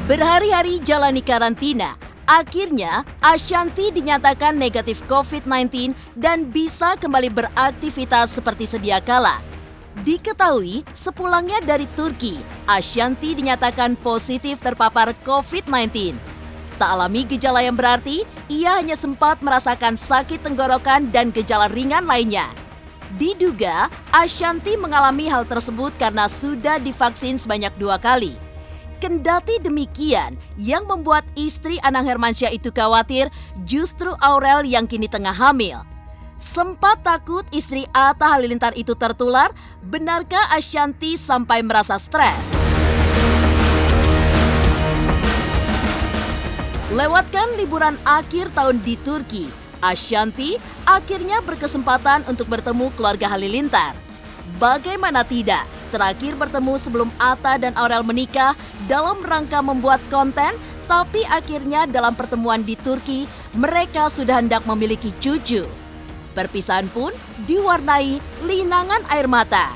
Berhari-hari jalani karantina, akhirnya Ashanti dinyatakan negatif COVID-19 dan bisa kembali beraktivitas seperti sedia kala. Diketahui, sepulangnya dari Turki, Ashanti dinyatakan positif terpapar COVID-19. Tak alami gejala yang berarti, ia hanya sempat merasakan sakit tenggorokan dan gejala ringan lainnya. Diduga, Ashanti mengalami hal tersebut karena sudah divaksin sebanyak 2 kali. Kendati demikian, yang membuat istri Anang Hermansyah itu khawatir justru Aurel yang kini tengah hamil. Sempat takut istri Atta Halilintar itu tertular, benarkah Ashanti sampai merasa stres? Lewatkan liburan akhir tahun di Turki, Ashanti akhirnya berkesempatan untuk bertemu keluarga Halilintar. Bagaimana tidak, terakhir bertemu sebelum Atta dan Aurel menikah dalam rangka membuat konten, tapi akhirnya dalam pertemuan di Turki, mereka sudah hendak memiliki cucu. Perpisahan pun diwarnai linangan air mata.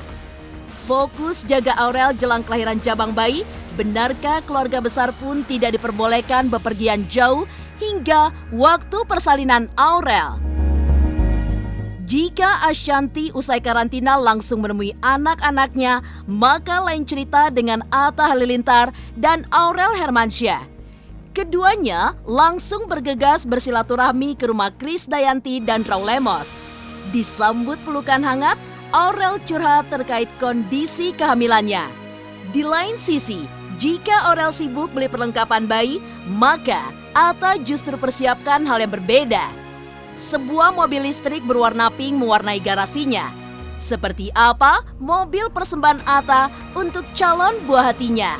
Fokus jaga Aurel jelang kelahiran jabang bayi, benarkah keluarga besar pun tidak diperbolehkan bepergian jauh hingga waktu persalinan Aurel? Jika Ashanti usai karantina langsung menemui anak-anaknya, maka lain cerita dengan Atta Halilintar dan Aurel Hermansyah. Keduanya langsung bergegas bersilaturahmi ke rumah Krisdayanti dan Raul Lemos. Disambut pelukan hangat, Aurel curhat terkait kondisi kehamilannya. Di lain sisi, jika Aurel sibuk beli perlengkapan bayi, maka Atta justru persiapkan hal yang berbeda. Sebuah mobil listrik berwarna pink mewarnai garasinya. Seperti apa mobil persembahan Atta untuk calon buah hatinya?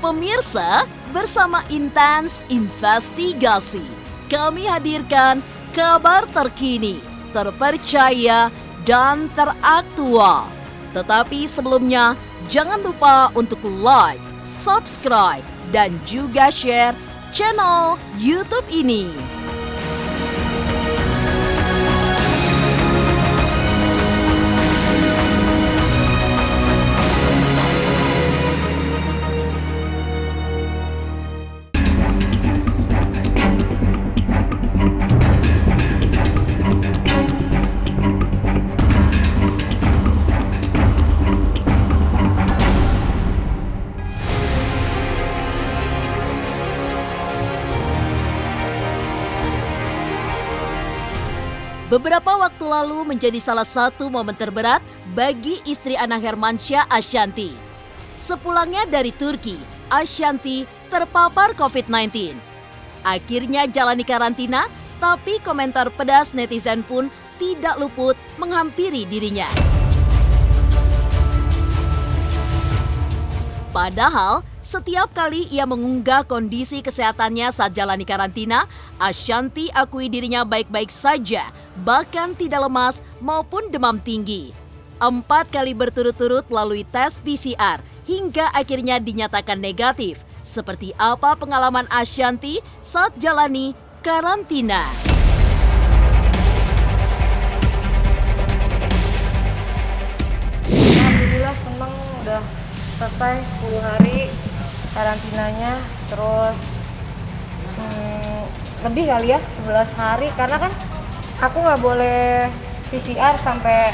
Pemirsa, bersama Intens Investigasi, kami hadirkan kabar terkini, terpercaya, dan teraktual. Tetapi sebelumnya, jangan lupa untuk like, subscribe, dan juga share channel YouTube ini. Beberapa waktu lalu menjadi salah satu momen terberat bagi istri Anang Hermansyah, Ashanti. Sepulangnya dari Turki, Ashanti terpapar COVID-19. Akhirnya jalani karantina, tapi komentar pedas netizen pun tidak luput menghampiri dirinya. Padahal, setiap kali ia mengunggah kondisi kesehatannya saat jalani karantina, Ashanti akui dirinya baik-baik saja, bahkan tidak lemas maupun demam tinggi. 4 kali berturut-turut melalui tes PCR hingga akhirnya dinyatakan negatif. Seperti apa pengalaman Ashanti saat jalani karantina? Alhamdulillah senang udah selesai 10 hari karantinanya, terus lebih kali ya 11 hari karena kan aku nggak boleh PCR sampai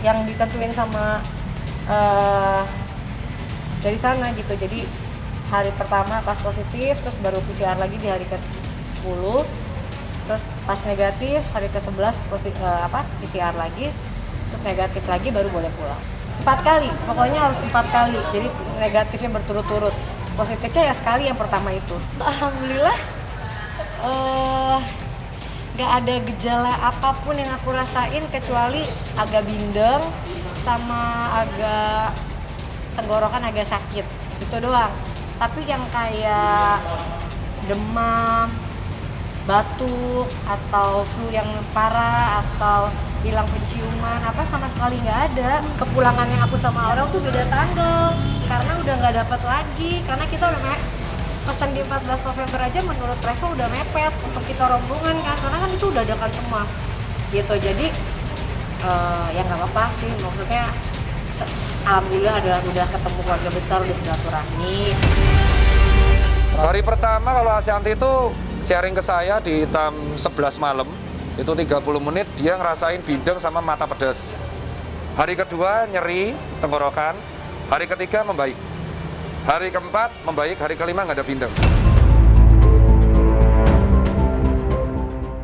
yang ditentuin sama dari sana gitu. Jadi hari pertama pas positif, terus baru PCR lagi di hari ke-10, terus pas negatif hari ke-11 PCR lagi, terus negatif lagi baru boleh pulang. 4 kali, pokoknya harus 4 kali, jadi negatifnya berturut-turut. Positifnya ya sekali yang pertama itu. Alhamdulillah gak ada gejala apapun yang aku rasain kecuali agak bindeng sama agak tenggorokan agak sakit, itu doang. Tapi yang kayak demam, batuk, atau flu yang parah, atau hilang penciuman, sama sekali nggak ada. Kepulangan yang aku sama Aurel tuh beda tanggal, karena udah nggak dapat lagi, karena kita udah pesan di 14 November aja menurut travel udah mepet untuk kita rombongan kan, karena kan itu udah dadakan semua gitu. Jadi ya nggak apa-apa sih, maksudnya alhamdulillah udah ketemu keluarga besar, udah silaturahmi. Hari pertama kalau Ashanti itu sharing ke saya di jam 11 malam, itu 30 menit dia ngerasain bindeng sama mata pedas. Hari kedua nyeri tenggorokan, hari ketiga membaik. Hari keempat membaik, hari kelima nggak ada bindeng.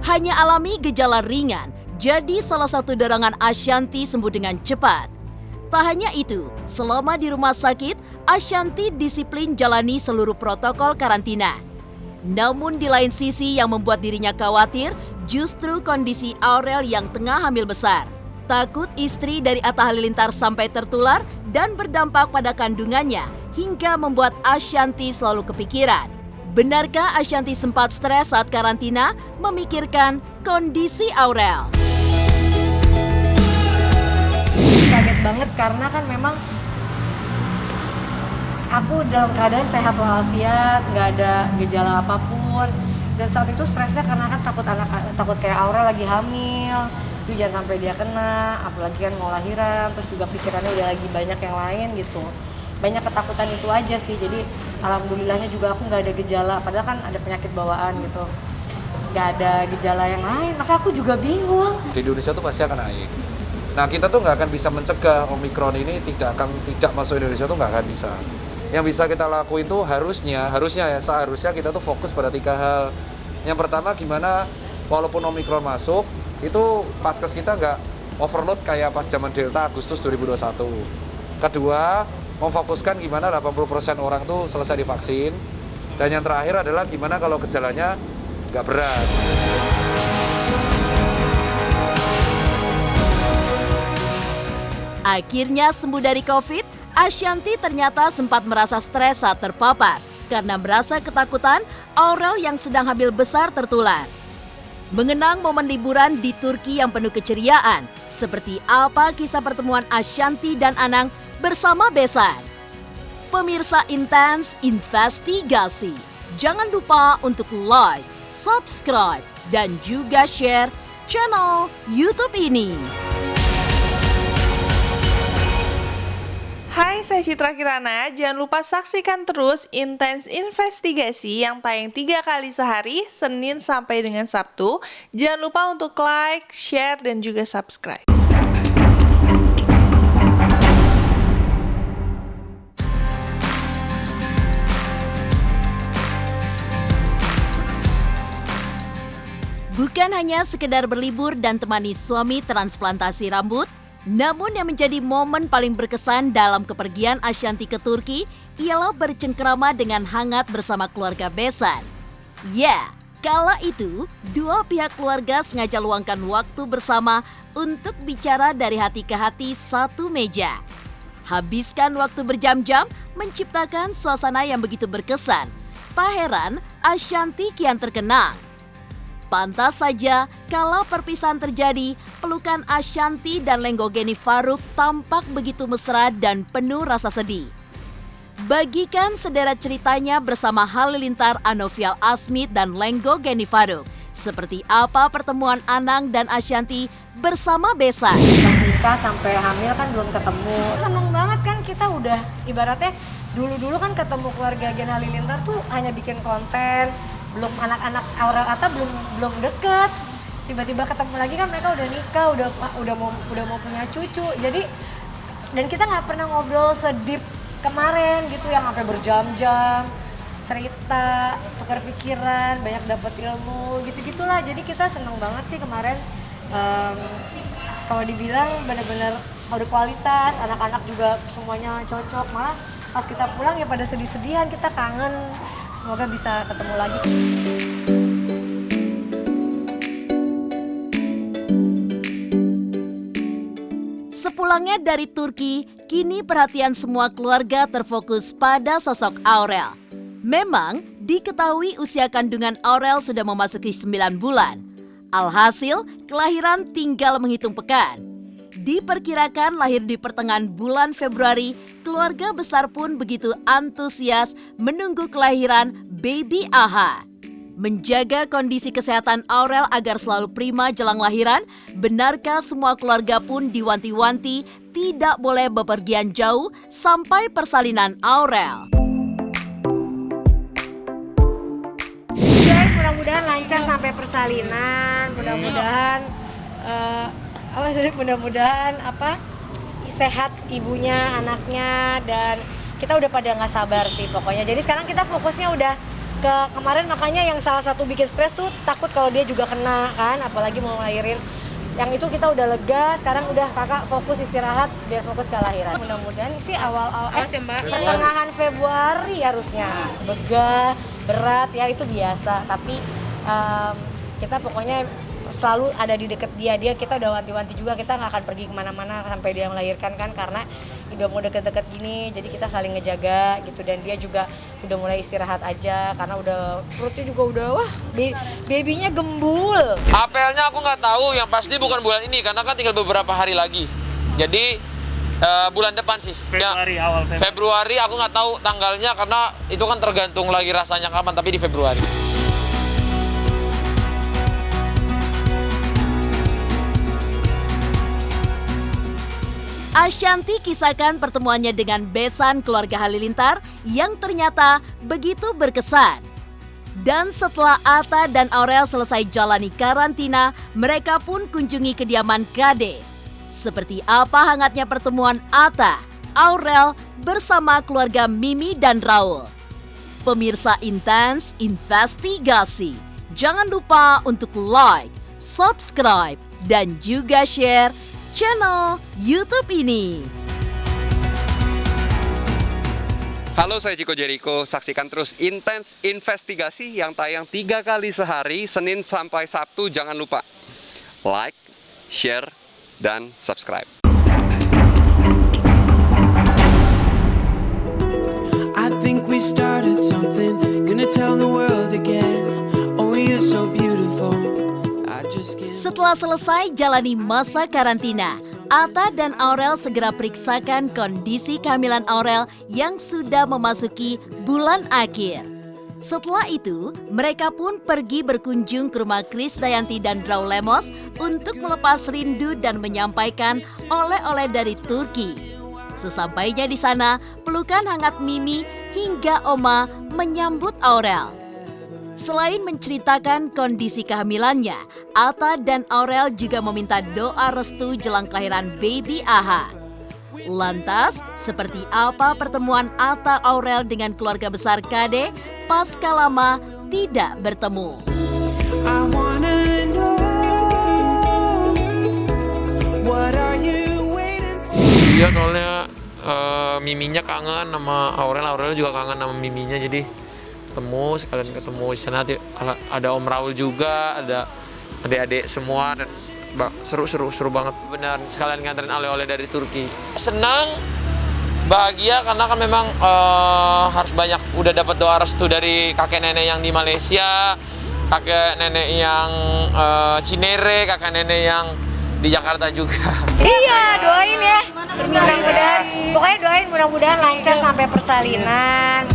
Hanya alami gejala ringan, jadi salah satu dorongan Ashanti sembuh dengan cepat. Tak hanya itu, selama di rumah sakit, Ashanti disiplin jalani seluruh protokol karantina. Namun di lain sisi yang membuat dirinya khawatir, justru kondisi Aurel yang tengah hamil besar. Takut istri dari Atta Halilintar sampai tertular dan berdampak pada kandungannya hingga membuat Ashanti selalu kepikiran. Benarkah Ashanti sempat stres saat karantina memikirkan kondisi Aurel? Kaget banget karena kan memang aku dalam keadaan sehat walafiat, nggak ada gejala apapun. Dan saat itu stresnya karena kan takut kayak Aurel lagi hamil, jangan sampai dia kena, apalagi kan mau lahiran, terus juga pikirannya udah lagi banyak yang lain gitu. Banyak ketakutan itu aja sih, jadi alhamdulillahnya juga aku nggak ada gejala, padahal kan ada penyakit bawaan gitu. Nggak ada gejala yang lain, maka aku juga bingung. Di Indonesia tuh pasti akan naik. Nah kita tuh nggak akan bisa mencegah Omikron ini tidak masuk Indonesia tuh nggak akan bisa. Yang bisa kita lakuin tuh harusnya seharusnya kita tuh fokus pada 3 hal. Yang pertama gimana walaupun Omikron masuk, itu paskes kita nggak overload kayak pas zaman Delta Agustus 2021. Kedua, memfokuskan gimana 80% orang tuh selesai divaksin. Dan yang terakhir adalah gimana kalau gejalanya nggak berat. Akhirnya sembuh dari COVID, Ashanti ternyata sempat merasa stres saat terpapar karena merasa ketakutan Aurel yang sedang hamil besar tertular. Mengenang momen liburan di Turki yang penuh keceriaan, seperti apa kisah pertemuan Ashanti dan Anang bersama besan. Pemirsa Intens Investigasi, jangan lupa untuk like, subscribe, dan juga share channel YouTube ini. Hai, saya Citra Kirana. Jangan lupa saksikan terus Intens Investigasi yang tayang 3 kali sehari, Senin sampai dengan Sabtu. Jangan lupa untuk like, share, dan juga subscribe. Bukan hanya sekedar berlibur dan temani suami transplantasi rambut, namun yang menjadi momen paling berkesan dalam kepergian Ashanti ke Turki ialah bercengkrama dengan hangat bersama keluarga besan. Ya, kala itu dua pihak keluarga sengaja luangkan waktu bersama untuk bicara dari hati ke hati satu meja. Habiskan waktu berjam-jam menciptakan suasana yang begitu berkesan. Tak heran Ashanti kian terkenang. Pantas saja, kala perpisahan terjadi, pelukan Ashanti dan Lenggo Geni Faruk tampak begitu mesra dan penuh rasa sedih. Bagikan sederet ceritanya bersama Halilintar, Anovial Asmit, dan Lenggo Geni Faruk. Seperti apa pertemuan Anang dan Ashanti bersama besan. Pas nikah sampai hamil kan belum ketemu. Seneng banget kan kita udah ibaratnya dulu-dulu kan ketemu keluarga Gen Halilintar tuh hanya bikin konten. Belum anak-anak Aurel Atta belum deket, tiba-tiba ketemu lagi kan mereka udah nikah, udah mau punya cucu. Jadi dan kita nggak pernah ngobrol sedip kemarin gitu yang sampai berjam-jam cerita, tukar pikiran, banyak dapat ilmu gitu-gitulah. Jadi kita seneng banget sih kemarin. Kalau dibilang benar-benar udah kualitas, anak-anak juga semuanya cocok. Malah pas kita pulang ya pada sedih-sedihan, kita kangen. Semoga bisa ketemu lagi. Sepulangnya dari Turki, kini perhatian semua keluarga terfokus pada sosok Aurel. Memang diketahui usia kandungan Aurel sudah memasuki 9 bulan. Alhasil, kelahiran tinggal menghitung pekan. Diperkirakan lahir di pertengahan bulan Februari, keluarga besar pun begitu antusias menunggu kelahiran baby AHA. Menjaga kondisi kesehatan Aurel agar selalu prima jelang lahiran, benarkah semua keluarga pun diwanti-wanti tidak boleh bepergian jauh sampai persalinan Aurel? mudah-mudahan lancar sampai persalinan, mudah-mudahan mudah-mudahan sehat ibunya, anaknya, dan kita udah pada nggak sabar sih pokoknya. Jadi sekarang kita fokusnya udah ke kemarin, makanya yang salah satu bikin stres tuh takut kalau dia juga kena kan, apalagi mau ngelahirin. Yang itu kita udah lega, sekarang udah kakak fokus istirahat biar fokus ke lahiran. Mudah-mudahan sih pertengahan Februari harusnya. Begah, berat ya itu biasa, tapi kita pokoknya selalu ada di deket dia. Kita udah wanti-wanti juga, kita nggak akan pergi kemana-mana sampai dia melahirkan kan, karena udah mau deket-deket gini, jadi kita saling ngejaga gitu. Dan dia juga udah mulai istirahat aja karena udah perutnya juga udah babynya gembul. Apelnya aku nggak tahu, yang pasti bukan bulan ini karena kan tinggal beberapa hari lagi. Jadi bulan depan sih. Februari, awal Februari. Februari aku nggak tahu tanggalnya karena itu kan tergantung lagi rasanya kapan, tapi di Februari. Ashanti kisahkan pertemuannya dengan besan keluarga Halilintar yang ternyata begitu berkesan. Dan setelah Atta dan Aurel selesai jalani karantina, mereka pun kunjungi kediaman Kade. Seperti apa hangatnya pertemuan Atta, Aurel bersama keluarga Mimi dan Raul. Pemirsa Intens Investigasi, jangan lupa untuk like, subscribe, dan juga share channel YouTube ini. Halo, saya Chico Jericho. Saksikan terus Intens Investigasi yang tayang 3 kali sehari, Senin sampai Sabtu. Jangan lupa like, share, dan subscribe. I think we started something, gonna tell the world again. Oh, you're so beautiful. I just can't. Setelah selesai jalani masa karantina, Atta dan Aurel segera periksakan kondisi kehamilan Aurel yang sudah memasuki bulan akhir. Setelah itu, mereka pun pergi berkunjung ke rumah Krisdayanti dan Raul Lemos untuk melepas rindu dan menyampaikan oleh-oleh dari Turki. Sesampainya di sana, pelukan hangat Mimi hingga Oma menyambut Aurel. Selain menceritakan kondisi kehamilannya, Atta dan Aurel juga meminta doa restu jelang kelahiran baby Aha. Lantas, seperti apa pertemuan Atta Aurel dengan keluarga besar Kade pasca lama tidak bertemu? I wanna know, what are you waiting for? Iya, soalnya Miminya kangen sama Aurel, Aurel juga kangen sama Miminya, jadi sekalian ketemu di sana. Ada Om Raul juga, ada adik-adik semua, dan seru banget. Benar, sekalian nganterin oleh-oleh dari Turki. Senang, bahagia karena kan memang harus banyak udah dapat doa restu dari kakek nenek yang di Malaysia, kakek nenek yang Cinere, kakek nenek yang di Jakarta juga. Iya, doain ya. Mudah-mudahan, pokoknya doain mudah-mudahan lancar sampai persalinan.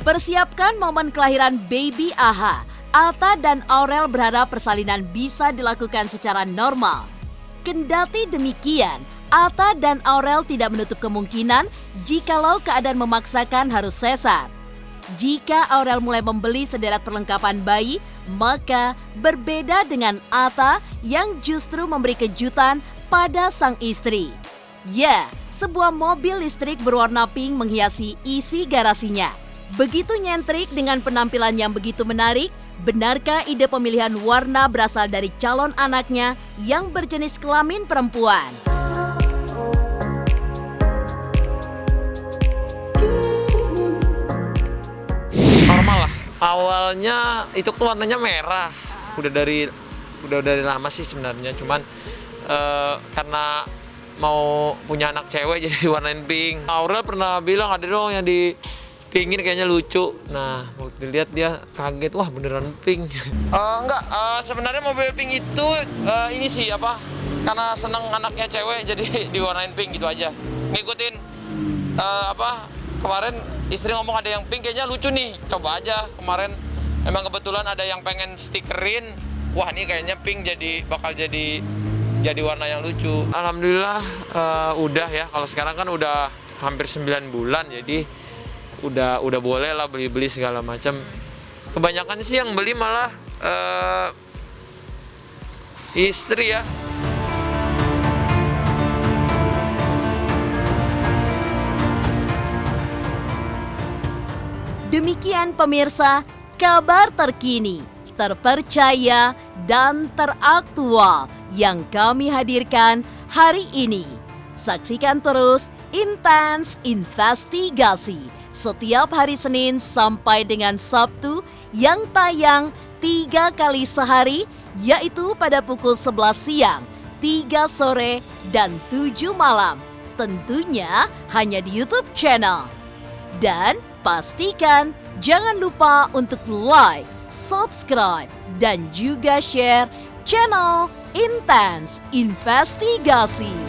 Persiapkan momen kelahiran baby Aha. Atta dan Aurel berharap persalinan bisa dilakukan secara normal. Kendati demikian, Atta dan Aurel tidak menutup kemungkinan jikalau keadaan memaksakan harus sesar. Jika Aurel mulai membeli sederet perlengkapan bayi, maka berbeda dengan Atta yang justru memberi kejutan pada sang istri. Ya, sebuah mobil listrik berwarna pink menghiasi isi garasinya. Begitu nyentrik dengan penampilan yang begitu menarik, benarkah ide pemilihan warna berasal dari calon anaknya yang berjenis kelamin perempuan? Normal lah. Awalnya itu warnanya merah. Udah dari lama sih sebenarnya, cuman karena mau punya anak cewek jadi warnain pink. Aurel pernah bilang ada dong yang di pingin kayaknya lucu. Nah, waktu dilihat dia kaget, wah beneran pink. Enggak, sebenarnya mobil pink itu ini sih karena seneng anaknya cewek jadi diwarnain pink gitu aja. Ngikutin kemarin istri ngomong ada yang pink kayaknya lucu nih, coba aja. Kemarin emang kebetulan ada yang pengen stikerin, wah ini kayaknya pink bakal jadi warna yang lucu. Alhamdulillah udah ya, kalau sekarang kan udah hampir 9 bulan, jadi udah boleh lah beli segala macam. Kebanyakan sih yang beli malah istri ya. Demikian pemirsa, kabar terkini, terpercaya, dan teraktual yang kami hadirkan hari ini. Saksikan terus Intens Investigasi setiap hari Senin sampai dengan Sabtu yang tayang 3 kali sehari, yaitu pada pukul 11 siang, 3 sore, dan 7 malam. Tentunya hanya di YouTube channel. Dan pastikan jangan lupa untuk like, subscribe, dan juga share channel Intens Investigasi.